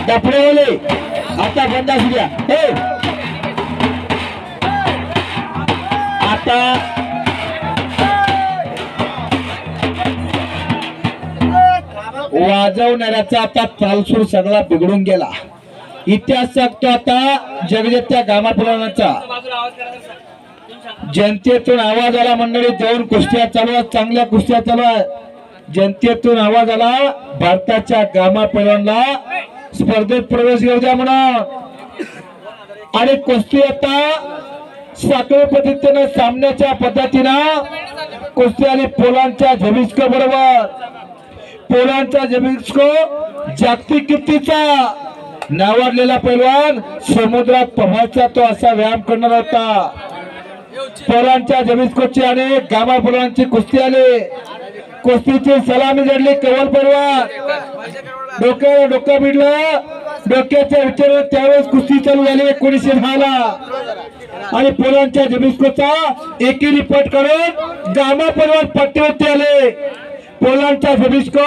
डफडेवाले आता बंद असू द्या. हे आता वाजवणाऱ्याचा आता तालसूर सगळा बिघडून गेला. इतिहास सांगतो आता जगजेत्या गामापुराणाचा. जनतेतून आवाज आला मंडळी. 2 कुस्त्या चालू आहेत, चांगल्या कुस्त्या चालू आहेत. जनतेतून आवाज आला भारताच्या गामापुराणाला स्पर्धेत प्रवेश घेऊ द्या म्हणून. आणि कुस्ती आता साखळी पद्धतीने सामन्याच्या पद्धतीनं कुस्ती आली पोलांच्या झेबिस्को बरोबर. पोलांचा झेबिस्को जागतिक कीर्तीचा नावाजलेला पैलवान समुद्रात पोहायचा तो असा व्यायाम करणार होता. पोलांच्या झेबिस्कोची आणि गामा पोलांची कुस्ती आली. कुस्तीची सलामी जडली कवल पैलवान. डोक्याला डोका भिडला. डोक्याच्या विचारात त्यावेळेस कुस्ती चालू झाली 1910 ला. आणि पोलांच्या झेबिस्कोचा एकेरी पट करून गामा पैलवान पट्टीवरती आले. पोलांचा झेबिस्को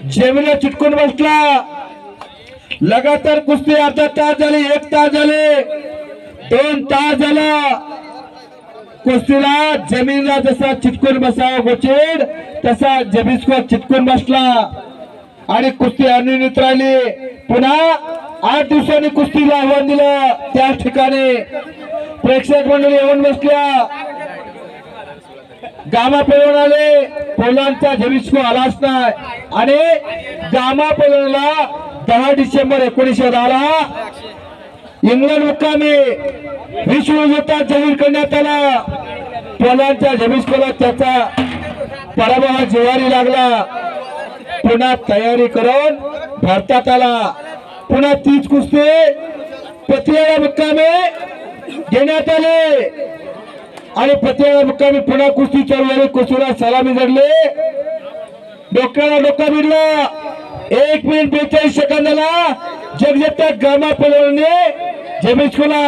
जमिनीला चिटकून बसला. लगातार कुस्ती अर्धा तास झाली, 1 तास झाले, 2 तास झाला. कुस्तीला जमिनीला जसा चिटकून बसावा गोचिड तसा झेबिस्को चिटकून बसला आणि कुस्ती अनिर्णित राहिली. पुन्हा 8 दिवसांनी कुस्तीला आव्हान दिलं. त्या ठिकाणी प्रेक्षक मंडळी येऊन बसल्या. गामा पैलवान आले. पोलांचा झेबिस्को आलाच नाही. आणि गामा पैलवानला 10 डिसेंबर 1910 ला इंग्लंड मुक्कामी विश्वविजेता जाहीर करण्यात आला. पोलांच्या झेबिस्कोला त्याचा पराभव जिव्हारी लागला. पुन्हा तयारी करून भारतात आला. पुन्हा तीच कुस्ती पतियाळा मुक्कामी घेण्यात आले. आणि पतियाळा मुक्कामी पुन्हा कुस्ती चालू झाली. कुस्तीला सलामी जडली. डोक्याला डोका भिडला. 1 मिनिट 42 सेकंदाला जगजेत्या गामा पैलवानाने झेबिस्कोला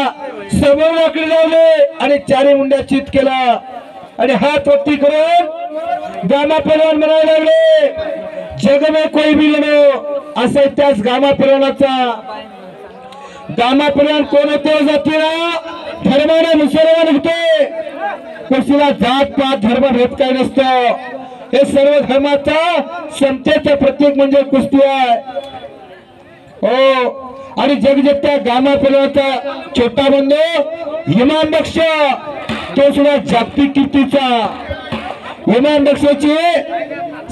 समोराकडे लावले आणि 4 मुंड्या चित केला. आणि हात वरती करून गामा पैलवान म्हणायला लागले, जग में कोई भी लढो. असा इतिहास गामा पैलवानाचा. गामा पैलवान कोण होते? जातीला धर्माने मुसलमान होते. कुस्तीला जात पात धर्म भेद काही नसतो. हे सर्व धर्माचा समतेचं प्रतीक म्हणजे कुस्ती आहे. हो. आणि जगजेत्या गामा पैलवानाचा छोटा बंधू इमाम बख्श तो सुद्धा जागतिक कीर्तीचा. इमाम बख्शची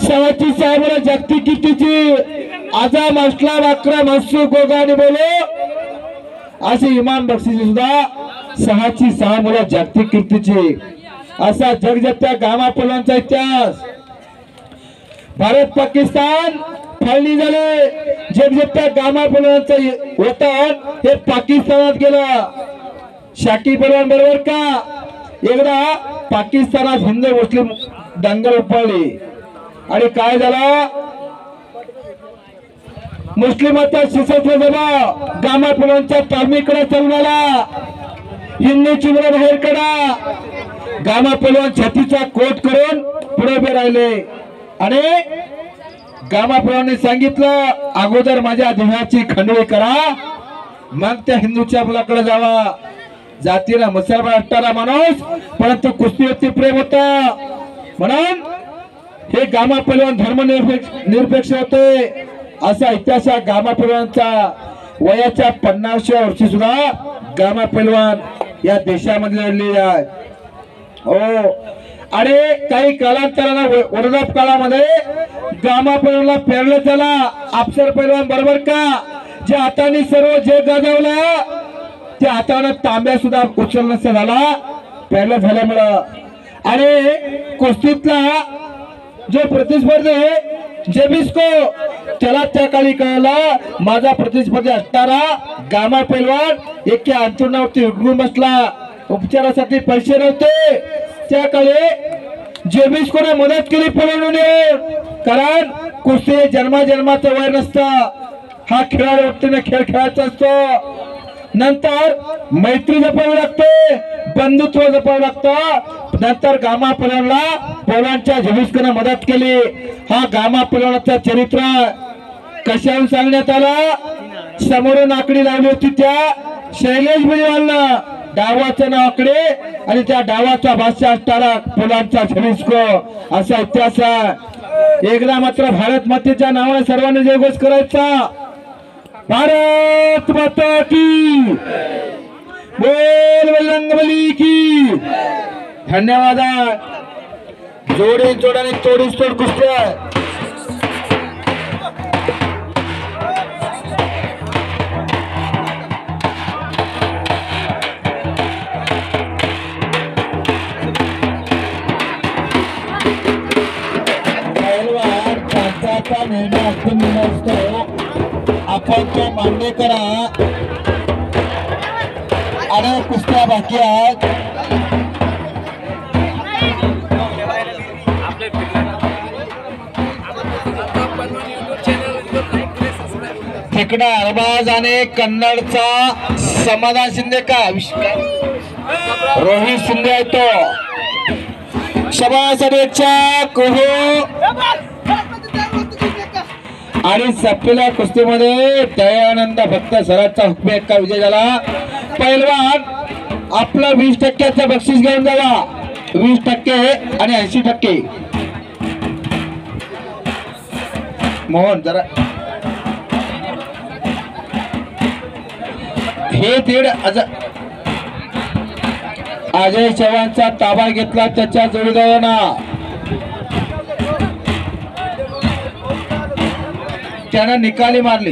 6 जागतिक कीर्तीची. आजाम असलाम अक्रम हस्सू गोगाने बोलो अशी इमाम बख्शीची सुद्धा 6 मुलं जागतिक कीर्तीची. असा जगजेत्या गामा पैलवानाचा इतिहास. भारत पाकिस्तान फाळणी झाले. जगजेत्या गामा पैलवानाचा वतन हे पाकिस्तानात गेलं. शाकी पैलवान बरोबर का एकदा पाकिस्तानात हिंदू मुस्लिम दंगल उफाळली. आणि काय झालं? मुस्लिमाचा सशस्त्र दबाव गामा पैलवानाच्या तालमीकडे चालून आला. हिंदू चिमरा बाहेर काढा. गामा पैलवान छातीचा कोट करून पुढे उभे राहिले. आणि गामा पैलवानाने सांगितलं, अगोदर माझ्या देहाची खंडणी करा, मग त्या हिंदूच्या मुलाकडे जावा. जातीला मुसलमान असणारा माणूस परंतु कुस्तीवरती प्रेम होता म्हणून हे गामा पैलवान धर्मनिरपेक्ष होते. असा इतिहास गामा पैलवानाचा. वयाच्या 50व्या वर्षी सुद्धा गामा पैलवान या देशामध्ये लढलेले आहे. हो. आणि काही कालांतराने वरदाप काळामध्ये गामा पैलवानला पेरलं झाला. अफसर पैलवान बरोबर का जे हाताने सर्व जग गाजवलं त्या हाताने तांब्या सुद्धा उचल नसता झाला पेरलं झाल्यामुळं. आणि कुस्तीतला जो प्रतिस्पर्धी झेबिस्को त्याला त्या काळी कळला माझा प्रतिस्पर्धी असणारा गामा पैलवान एका अंतरुणावरती उघडून बसला. उपचारासाठी पैसे नव्हते. त्या काळी झेबिस्कोने मदत केली पळवून. कारण कुस्ती जन्माचं वय नसतं. हा खेळाडू व्यक्तीने खेळ खेळायचा असतो. नंतर मैत्री जपावी लागते, बंधुत्व जपावं लागतं. नंतर गामा पैलवानला पैलवानच्या झेबिस्कोने मदत केली. हा गामा पैलवानाचा चरित्र. कशावर सांगण्यात आला, समोरून आकडी लावली होती त्या शैलेश भुजबळांना, डावाचं नाव आकडे आणि त्या डावाचा भाषा असणारा फुलांचा झेलिस्को असा इतिहास आहे. एकदा मात्र भारत मातेच्या नावाने सर्वांनी जयघोष करायचा. भारत माता की बोल, बजरंगबली की. धन्यवाद. जोडी जोडाने तोडीस तोड कुस्त्या. आपण तो मान्य करा. अनेक कुस्त्या बाकी आहेत. तिकडा अरबाज आणि कन्नडचा समाधान शिंदे का रोहित शिंदे आहे तो. सभासदेच्या कोहो आणि सपलेल्या कुस्तीमध्ये दयानंद भक्त सराचा हुकमे का विजय झाला. पहिलवान आपलं 20% बक्षीस घेऊन जावा. 20% आणि 80%. मोहन जरा हे दीड अजय चव्हाणचा ताबा घेतला त्याच्या जोडीदारांना. त्यानं निकाली मारली.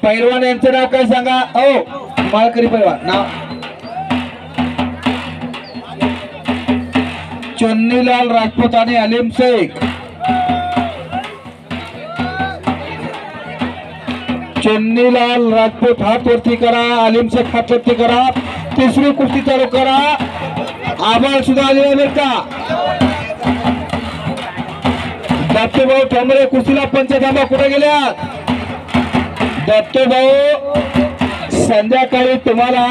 पैलवान यांचं नाव काय सांगा. माळकरी पैलवान नाव चुन्नीलाल राजपूत आणि अलीम शेख. चुन्नीलाल राजपूत हात वरती करा, अलीम शेख हात वरती करा. तिसरी कुस्ती चालू करा. आभाळ सुद्धा आलेला बरं का. दत्तूभाऊ ठोंबरे कुस्तीला पंचधामा कुठे गेल्या. दत्तूभाऊ संध्याकाळी तुम्हाला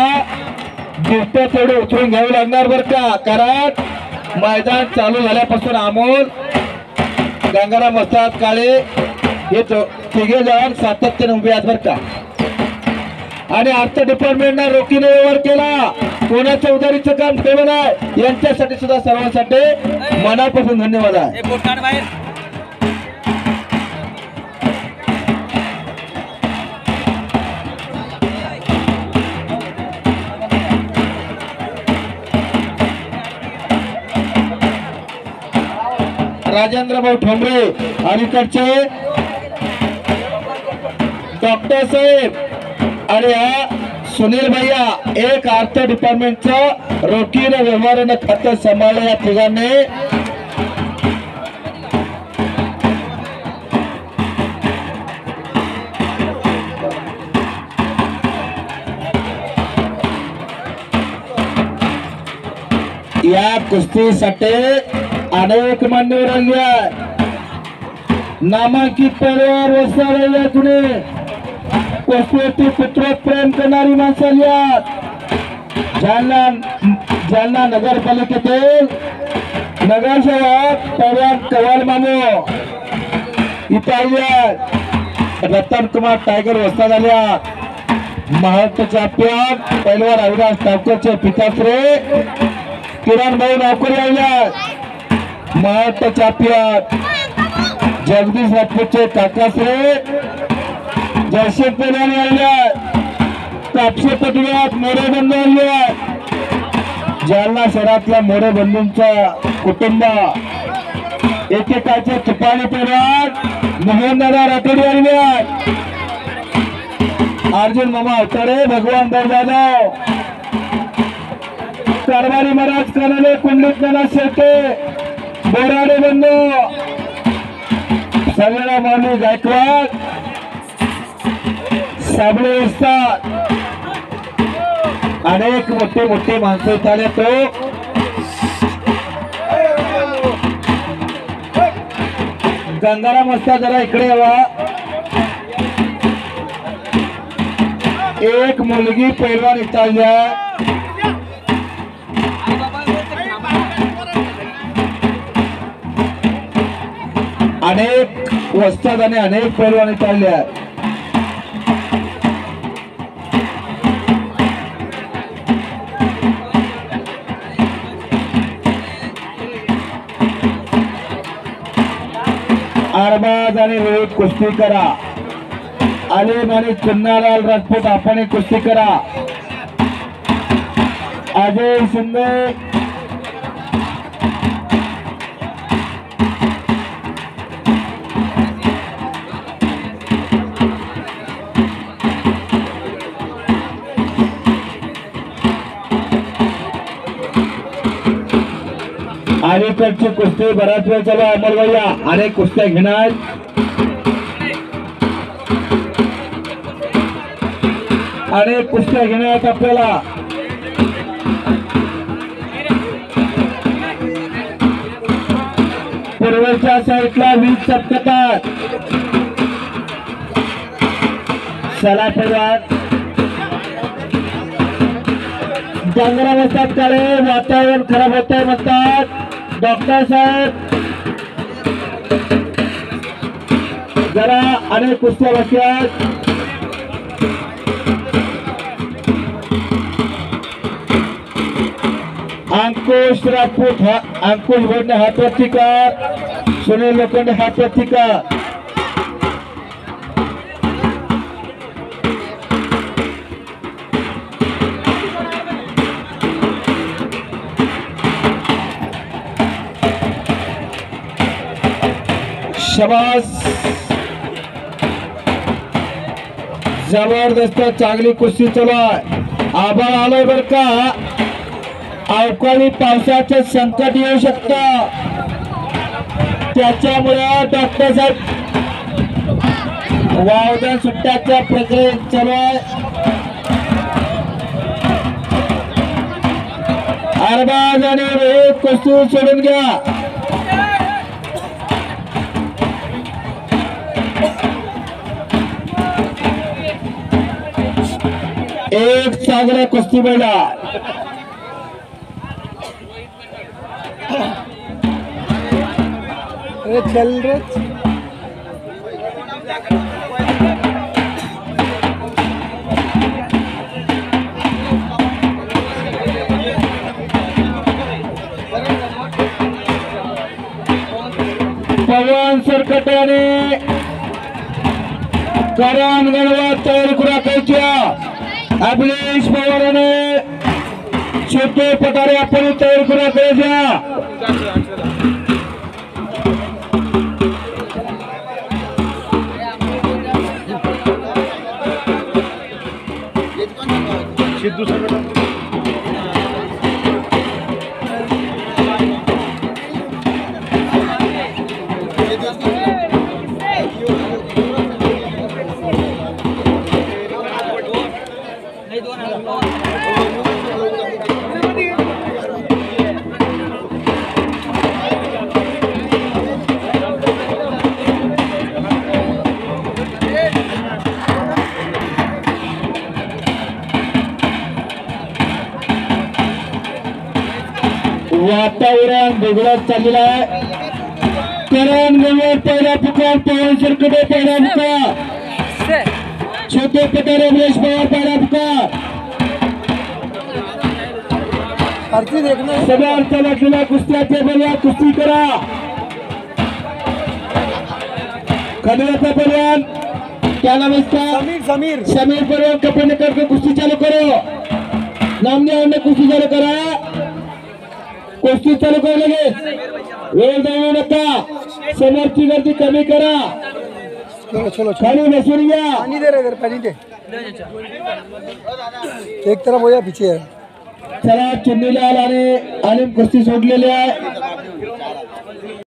गिफ्ट थोडे उतरून घ्यावे लागणार बर का. कारण मैदान चालू झाल्यापासून अमोल, गंगाराम वस्ताद, काळे हे तिघे जण सातत्याने उभे आहेत बर का. आणि अर्थ डिपार्टमेंटने रोखीने व्यवहार केला. कोणाच्या उधारीचं काम ठेवलं नाही. यांच्यासाठी सुद्धा सर्वांसाठी मनापासून धन्यवाद आहे. राजेंद्र भाऊ ठोंबरे अलीकडचे डॉक्टर साहेब आणि हा सुनील भैया एक अर्थ डिपार्टमेंटचं रोखीने व्यवहारानं खातं सांभाळलं या तिघांनी. या कुस्तीसाठी अनेक मान्यवर आले. नामांकित परिवार वस्तावलेल्या कुणी कुस्तीवरती पुत्र प्रेम करणारी माणसं आली. जालना नगरपालिकेतील नगरसेवक परिवार कवाल मानो इथे आले. रतन कुमार टायगर वस्ताद आल्या. महाराष्ट्र चॅम्पियन पैलवान अविनाश ठाकूरचे पिताश्री किरण भाऊ नौकरी आल्या. महाराष्ट्र चॅम्पियन जगदीश राजपूतचे काकाश्री जयसिंग पैलवान आल्या. कापसे पटव्यात मोरे बंधू आले. जालना शहरातल्या मोरे बंधूंचा कुटुंब एकेकाचे तुपाणी पैलवान मोहनदादा राठोडी आले. अर्जुन मामा अवतारे, भगवान बरदादा, कारभारी महाराज कानाले, कुंडलिक नाना शेटे, बोराडे बंधू, सगळ्या मानवी गायकवाड, साबळे असतात. अनेक मोठे मोठे माणसं झाले. तो गंगाराम असता जरा इकडे यावा. एक मुलगी पैलवान इटाळल्या. अनेक वस्ताद आणि अनेक पैलवान चालले आहेत. अरबाज आणि रोहित कुस्ती करा. आलिम आणि चन्नालाल राजपूत आपण कुस्ती करा. अजय शिंदे अलीकडची कुस्ती बराच वेळ चालू. अमोल भैया अनेक कुस्त्या घेणार. अनेक कुस्त्या घेण्यात आपल्याला पूर्वेच्या साईडला 20 सप्तकात चला परिवार डोंगरा बसतात काळे वातावरण खराब होत आहे म्हणतात डॉक्टर साहेब. जरा अनेक कुस्त्या बसतात. अंकुश राजपूत अंकुश भोडणे हात वरती कर. सुनील लोखंडे हात वरती कर. शाबास. जबरदस्त चांगली कुस्ती चालू आहे. आभाळ आलोय बर का. अवकाळी पावसाचे संकट येऊ शकतं त्याच्यामुळे डॉक्टर साहेब वावदा सुट्ट्याच्या प्रक्रियेत चालू आहे. अरबाज आणि रोहित कुस्ती सोडून घ्या. एक चांगला कुस्ती बैला. चल रे पवन सरकटाने करण गणवा तयार करायच्या. अभिलेश पवाराने छोटे पटारे आपण तयार करायच्या. वातावरण बिघडत चाललेलं आहे. करण गणवर पहिला पुकार. पवन सरकटे पहिला पुकार. छोटे पटारे अभिलेश पवार पहिला पुकार. सगळ्या अर्थ लागलेल्या कुस्त्याचे बलवा कुस्ती करा. खंडराचा बलवान क्या नाम इसका समीर समीर बलवान कपड़े करके कुस्ती चालू करो. नामने कुस्ती चालू करा. कुस्ती चालू करा लगेच. वेळ जाऊ नका. समोरची गर्दी कमी करा. खाली बसून घ्या. पानी दे रहे पानी दे. एक तरफ हो या पीछे. चला चुन्नीलाल आणि आलिम कुस्ती सोडलेली आहे.